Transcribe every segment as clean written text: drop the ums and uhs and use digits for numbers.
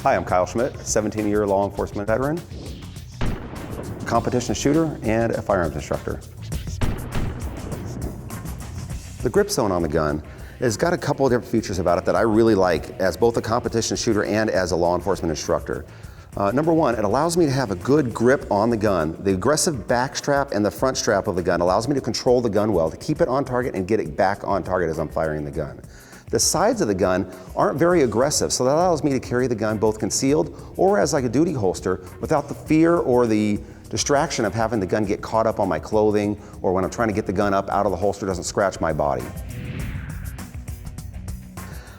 Hi, I'm Kyle Schmidt, 17-year law enforcement veteran, competition shooter, and a firearms instructor. The grip zone on the gun has got a couple of different features about it that I really like as both a competition shooter and as a law enforcement instructor. Number one, it allows me to have a good grip on the gun. The aggressive back strap and the front strap of the gun allows me to control the gun well, to keep it on target and get it back on target as I'm firing the gun. The sides of the gun aren't very aggressive, so that allows me to carry the gun both concealed or as like a duty holster without the fear or the distraction of having the gun get caught up on my clothing, or when I'm trying to get the gun up out of the holster, doesn't scratch my body.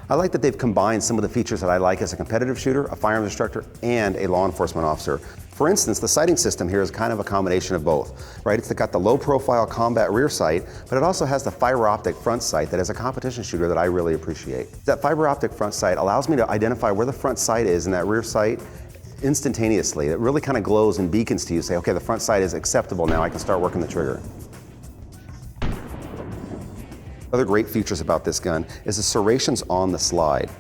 I like that they've combined some of the features that I like as a competitive shooter, a firearms instructor, and a law enforcement officer. For instance, the sighting system here is kind of a combination of both, right? It's got the low profile combat rear sight, but it also has the fiber optic front sight that as a competition shooter that I really appreciate. That fiber optic front sight allows me to identify where the front sight is in that rear sight instantaneously. It really kind of glows and beacons to you, say, okay, the front sight is acceptable now, I can start working the trigger. Other great features about this gun is the serrations on the slide.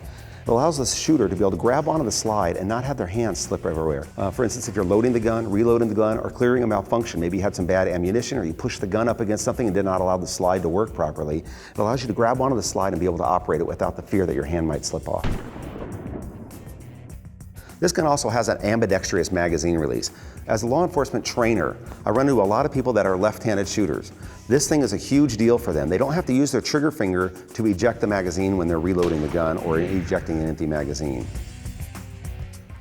It allows the shooter to be able to grab onto the slide and not have their hands slip everywhere. For instance, if you're loading the gun, reloading the gun, or clearing a malfunction, maybe you had some bad ammunition or you pushed the gun up against something and did not allow the slide to work properly, it allows you to grab onto the slide and be able to operate it without the fear that your hand might slip off. This gun also has an ambidextrous magazine release. As a law enforcement trainer, I run into a lot of people that are left-handed shooters. This thing is a huge deal for them. They don't have to use their trigger finger to eject the magazine when they're reloading the gun or ejecting an empty magazine.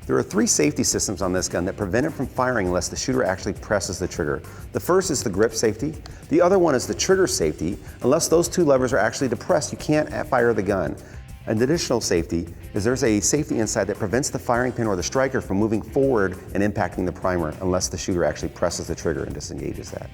There are 3 safety systems on this gun that prevent it from firing unless the shooter actually presses the trigger. The first is the grip safety. The other one is the trigger safety. Unless those 2 levers are actually depressed, you can't fire the gun. An additional safety is there's a safety inside that prevents the firing pin or the striker from moving forward and impacting the primer unless the shooter actually presses the trigger and disengages that.